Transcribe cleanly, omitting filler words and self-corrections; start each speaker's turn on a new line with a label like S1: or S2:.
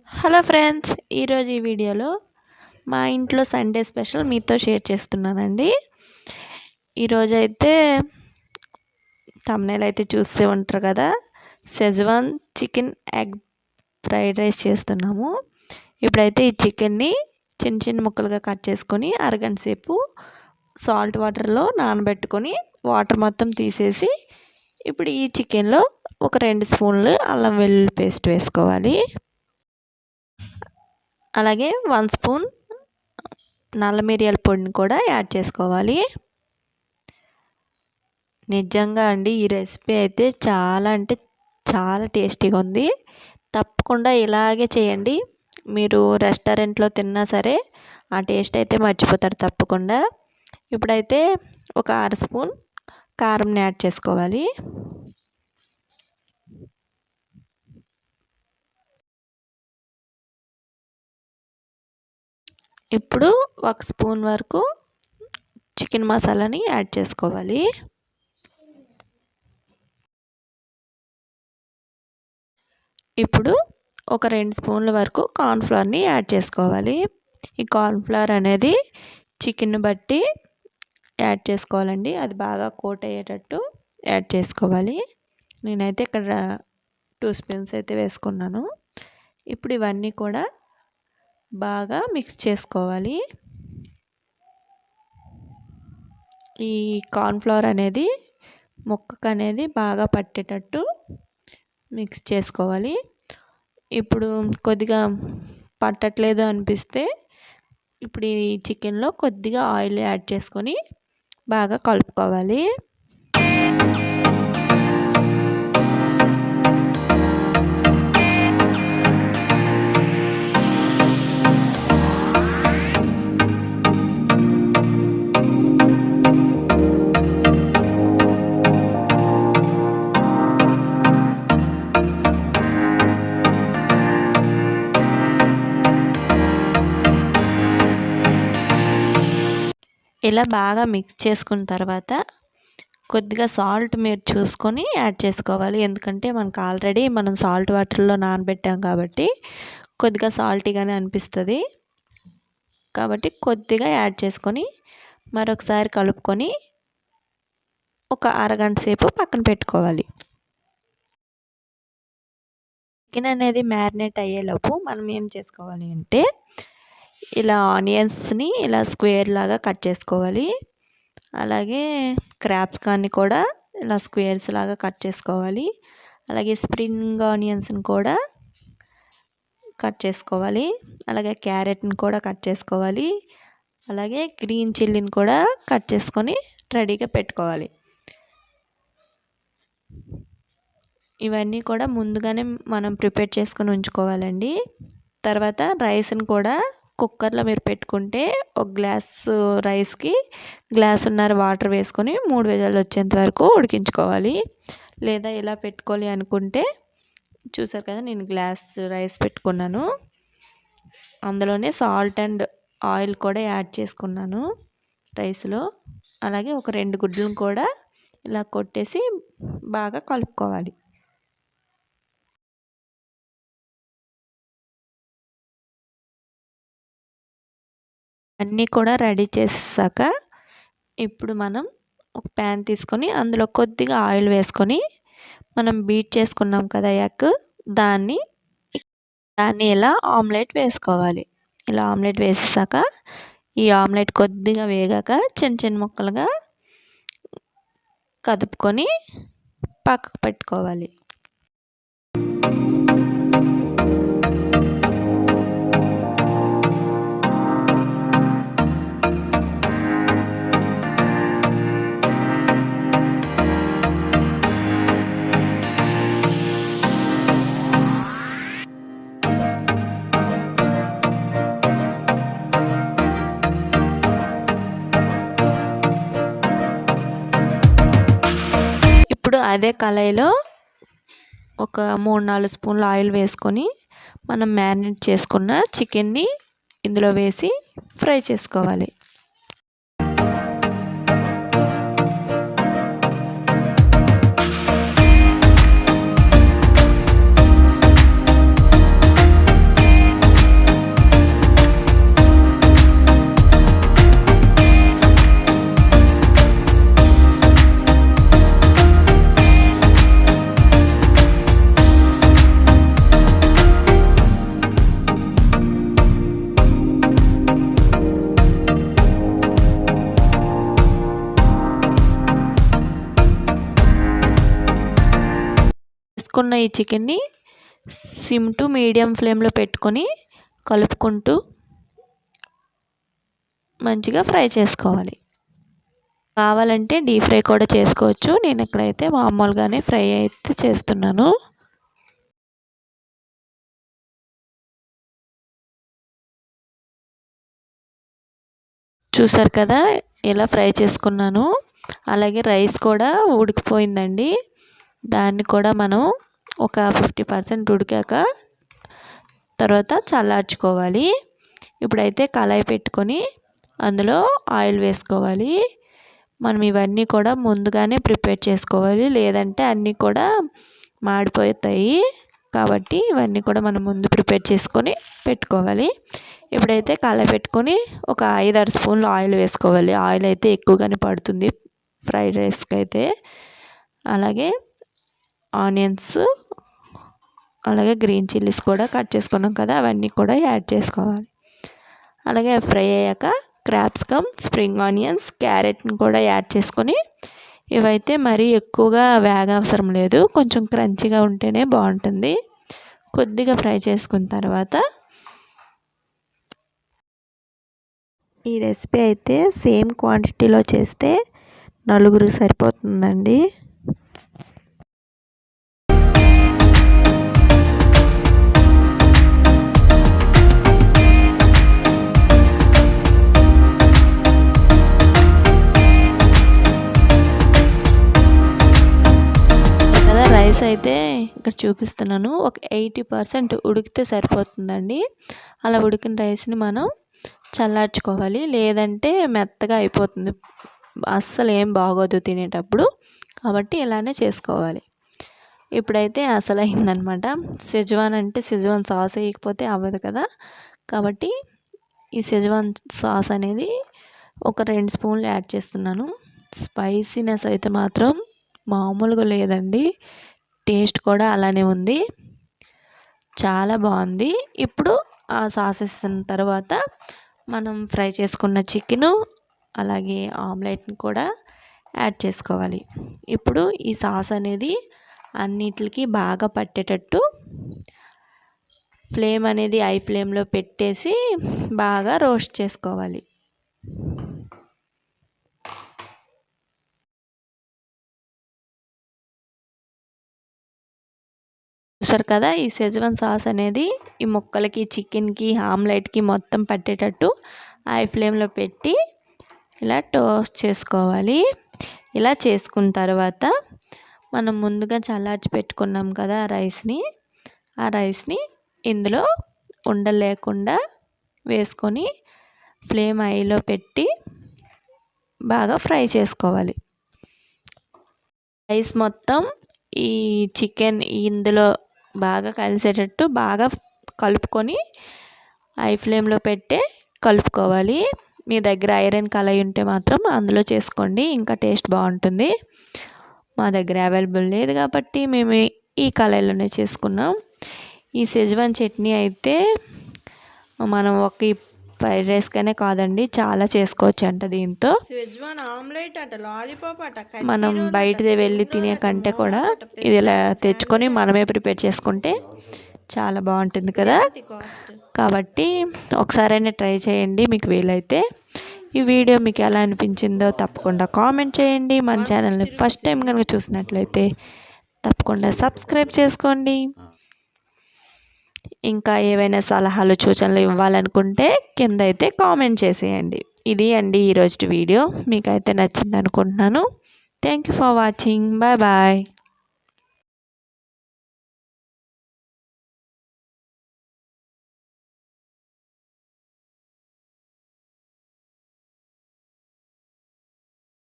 S1: Hello friends, ఈరోజు ఈ వీడియోలో మా ఇంట్లో సండే స్పెషల్ మీతో షేర్ చేస్తున్నానండి. ఈరోజు అయితే థంబ్నెయిల్ అయితే చూస్తూ ఉంటారు కదా, schezwan chicken egg fried rice చేస్తున్నాము. ఇప్పుడైతే ఈ చికెన్ని చిన్న చిన్న ముక్కలుగా కట్ చేసుకొని అరగంట సేపు సాల్ట్ వాటర్లో నానబెట్టుకొని వాటర్ మొత్తం తీసేసి ఇప్పుడు ఈ చికెన్లో ఒక 2 స్పూన్లు అల్లం వెల్లుల్లి పేస్ట్ వేసుకోవాలి. అలాగే 1 స్పూన్ నల్ల మిరియాల పొడిని కూడా యాడ్ చేసుకోవాలి. నిజంగా అండి, ఈ రెసిపీ అయితే చాలా అంటే చాలా టేస్టీగా ఉంది. తప్పకుండా ఇలాగే చేయండి. మీరు రెస్టారెంట్లో తిన్నా సరే ఆ టేస్ట్ అయితే మర్చిపోతారు తప్పకుండా. ఇప్పుడైతే ఒక 1/2 స్పూన్ కారంని యాడ్ చేసుకోవాలి. ఇప్పుడు 1 స్పూన్ వరకు చికెన్ మసాలాని యాడ్ చేసుకోవాలి. ఇప్పుడు ఒక 2 స్పూన్ల వరకు కార్న్ఫ్లవర్ని యాడ్ చేసుకోవాలి. ఈ కార్న్ఫ్లవర్ అనేది చికెన్ బట్టి యాడ్ చేసుకోవాలండి. అది బాగా కోట్ అయ్యేటట్టు యాడ్ చేసుకోవాలి. నేనైతే ఇక్కడ 2 స్పూన్స్ అయితే వేసుకున్నాను. ఇప్పుడు ఇవన్నీ కూడా బాగా మిక్స్ చేసుకోవాలి. ఈ కార్న్ఫ్లవర్ అనేది ముక్కకు అనేది బాగా పట్టేటట్టు మిక్స్ చేసుకోవాలి. ఇప్పుడు కొద్దిగా పట్టట్లేదు అనిపిస్తే ఇప్పుడు ఈ చికెన్లో కొద్దిగా ఆయిల్ యాడ్ చేసుకొని బాగా కలుపుకోవాలి. ఇలా బాగా మిక్స్ చేసుకున్న తర్వాత కొద్దిగా సాల్ట్ మీరు చూసుకొని యాడ్ చేసుకోవాలి. ఎందుకంటే మనం సాల్ట్ వాటర్లో నానబెట్టాం కాబట్టి కొద్దిగా సాల్టీగానే అనిపిస్తుంది. కాబట్టి కొద్దిగా యాడ్ చేసుకొని మరొకసారి కలుపుకొని ఒక అరగంట సేపు పక్కన పెట్టుకోవాలి. చికెన్ అనేది మ్యారినేట్ అయ్యేలోపు మనం ఏం చేసుకోవాలి అంటే ఇలా ఆనియన్స్ని ఇలా స్క్వేర్ లాగా కట్ చేసుకోవాలి. అలాగే క్రాప్స్కాన్ని కూడా ఇలా స్క్వేర్స్ లాగా కట్ చేసుకోవాలి. అలాగే స్ప్రింగ్ ఆనియన్స్ని కూడా కట్ చేసుకోవాలి. అలాగే క్యారెట్ని కూడా కట్ చేసుకోవాలి. అలాగే గ్రీన్ చిల్లీని కూడా కట్ చేసుకొని రెడీగా పెట్టుకోవాలి. ఇవన్నీ కూడా ముందుగానే మనం ప్రిపేర్ చేసుకొని ఉంచుకోవాలండి. తర్వాత రైస్ని కూడా కుక్కర్లో మీరు పెట్టుకుంటే ఒక గ్లాసు రైస్కి గ్లాసున్నర వాటర్ వేసుకొని 3 విజిల్లు వచ్చేంత వరకు ఉడికించుకోవాలి. లేదా ఇలా పెట్టుకోవాలి అనుకుంటే చూసారు కదా, నేను గ్లాస్ రైస్ పెట్టుకున్నాను. అందులోనే సాల్ట్ అండ్ ఆయిల్ కూడా యాడ్ చేసుకున్నాను రైస్లో. అలాగే ఒక 2 గుడ్లను కూడా ఇలా కొట్టేసి బాగా కలుపుకోవాలి. అన్నీ కూడా రెడీ చేసాక ఇప్పుడు మనం ఒక ప్యాన్ తీసుకొని అందులో కొద్దిగా ఆయిల్ వేసుకొని మనం బీట్ చేసుకున్నాం కదా ఎగ్, దాన్ని ఇలా ఆమ్లెట్ వేసుకోవాలి. ఇలా ఆమ్లెట్ వేసేసాక ఈ ఆమ్లెట్ కొద్దిగా వేగాక చిన్న చిన్న ముక్కలుగా కదుపుకొని పక్కకు పెట్టుకోవాలి. ఇప్పుడు అదే కళాయిలో ఒక 3-4 స్పూన్ల ఆయిల్ వేసుకొని మనం మ్యారినేట్ చేసుకున్న చికెన్ని ఇందులో వేసి ఫ్రై చేసుకోవాలి. తీసుకున్న ఈ చికెన్ని సిమ్ టు మీడియం ఫ్లేమ్లో పెట్టుకొని కలుపుకుంటూ మంచిగా ఫ్రై చేసుకోవాలి. కావాలంటే డీప్ ఫ్రై కూడా చేసుకోవచ్చు. నేను ఇక్కడైతే మామూలుగానే ఫ్రై అయితే చేస్తున్నాను. చూసారు కదా ఇలా ఫ్రై చేసుకున్నాను. అలాగే రైస్ కూడా ఉడికిపోయిందండి. దాన్ని కూడా మనం ఒక 50% ఉడికాక తర్వాత చల్లార్చుకోవాలి. ఇప్పుడైతే కళాయి పెట్టుకొని అందులో ఆయిల్ వేసుకోవాలి. మనం ఇవన్నీ కూడా ముందుగానే ప్రిపేర్ చేసుకోవాలి, లేదంటే అన్నీ కూడా మాడిపోతాయి. కాబట్టి ఇవన్నీ కూడా మనం ముందు ప్రిపేర్ చేసుకొని పెట్టుకోవాలి. ఇప్పుడైతే కళాయి పెట్టుకొని ఒక 5-6 స్పూన్లు ఆయిల్ వేసుకోవాలి. ఆయిల్ అయితే ఎక్కువగానే పడుతుంది ఫ్రైడ్ రైస్కి అయితే. అలాగే ఆనియన్స్, అలాగే గ్రీన్ చిల్లీస్ కూడా కట్ చేసుకున్నాం కదా, అవన్నీ కూడా యాడ్ చేసుకోవాలి. అలాగే ఫ్రై అయ్యాక క్యాప్సికమ్, స్ప్రింగ్ ఆనియన్స్, క్యారెట్ని కూడా యాడ్ చేసుకొని, ఇవైతే మరీ ఎక్కువగా వేగవసరం లేదు, కొంచెం క్రంచీగా ఉంటేనే బాగుంటుంది. కొద్దిగా ఫ్రై చేసుకున్న తర్వాత ఈ రెసిపీ అయితే సేమ్ క్వాంటిటీలో చేస్తే నలుగురికి సరిపోతుందండి. రైస్ అయితే ఇక్కడ చూపిస్తున్నాను, ఒక 80% ఉడికితే సరిపోతుందండి. అలా ఉడికిన రైస్ని మనం చల్లార్చుకోవాలి, లేదంటే మెత్తగా అయిపోతుంది, అస్సలు ఏం బాగోదు తినేటప్పుడు. కాబట్టి ఇలానే చేసుకోవాలి. ఇప్పుడైతే అసలు అయిందనమాట. షెజ్వాన్ అంటే షెజ్వాన్ సాస్ వేయకపోతే అవ్వదు కదా. కాబట్టి ఈ షెజ్వాన్ సాస్ అనేది ఒక 2 స్పూన్లు యాడ్ చేస్తున్నాను. స్పైసీనెస్ అయితే మాత్రం మామూలుగా లేదండి, టేస్ట్ కూడా అలానే ఉంది, చాలా బాగుంది. ఇప్పుడు ఆ సాస్ వేసిన తర్వాత మనం ఫ్రై చేసుకున్న చికెను, అలాగే ఆమ్లెట్ని కూడా యాడ్ చేసుకోవాలి. ఇప్పుడు ఈ సాస్ అనేది అన్నిటికి బాగా పట్టేటట్టు ఫ్లేమ్ అనేది హై ఫ్లేమ్లో పెట్టేసి బాగా రోస్ట్ చేసుకోవాలి. చూసారు కదా, ఈ షెజ్వాన్ సాస్ అనేది ఈ ముక్కలకి, చికెన్కి, ఆమ్లెట్కి మొత్తం పట్టేటట్టు హై ఫ్లేమ్లో పెట్టి ఇలా టోస్ట్ చేసుకోవాలి. ఇలా చేసుకున్న తర్వాత మనం ముందుగా చల్లార్చి పెట్టుకున్నాం కదా ఆ రైస్ని ఇందులో ఉండలేకుండా వేసుకొని ఫ్లేమ్ హైలో పెట్టి బాగా ఫ్రై చేసుకోవాలి. రైస్ మొత్తం ఈ చికెన్ ఇందులో బాగా కలిసేటట్టు బాగా కలుపుకొని హై ఫ్లేమ్లో పెట్టే కలుపుకోవాలి. మీ దగ్గర ఐరన్ కళాయి ఉంటే మాత్రం అందులో చేసుకోండి, ఇంకా టేస్ట్ బాగుంటుంది. మా దగ్గర అవైలబుల్ లేదు కాబట్టి మేము ఈ కళాయిలోనే చేసుకున్నాం. ఈ షెజ్వాన్ చట్నీ అయితే మనం ఒక ఫ్రైడ్ రైస్కనే కాదండి, చాలా చేసుకోవచ్చు అంట దీంతో. మనం బయట వెళ్ళి తినే కంటే కూడా ఇది ఇలా తెచ్చుకొని మనమే ప్రిపేర్ చేసుకుంటే చాలా బాగుంటుంది కదా. కాబట్టి ఒకసారైనా ట్రై చేయండి మీకు వీలైతే. ఈ వీడియో మీకు ఎలా అనిపించిందో తప్పకుండా కామెంట్ చేయండి. మన ఛానల్ని ఫస్ట్ టైం కనుక చూసినట్లయితే తప్పకుండా సబ్స్క్రైబ్ చేసుకోండి. ఇంకా ఏవైనా సలహాలు, సూచనలు ఇవ్వాలనుకుంటే కింద అయితే కామెంట్ చేసేయండి. ఇది అండి ఈరోజు వీడియో, మీకైతే నచ్చింది అనుకుంటున్నాను. Thank you for watching. Bye bye.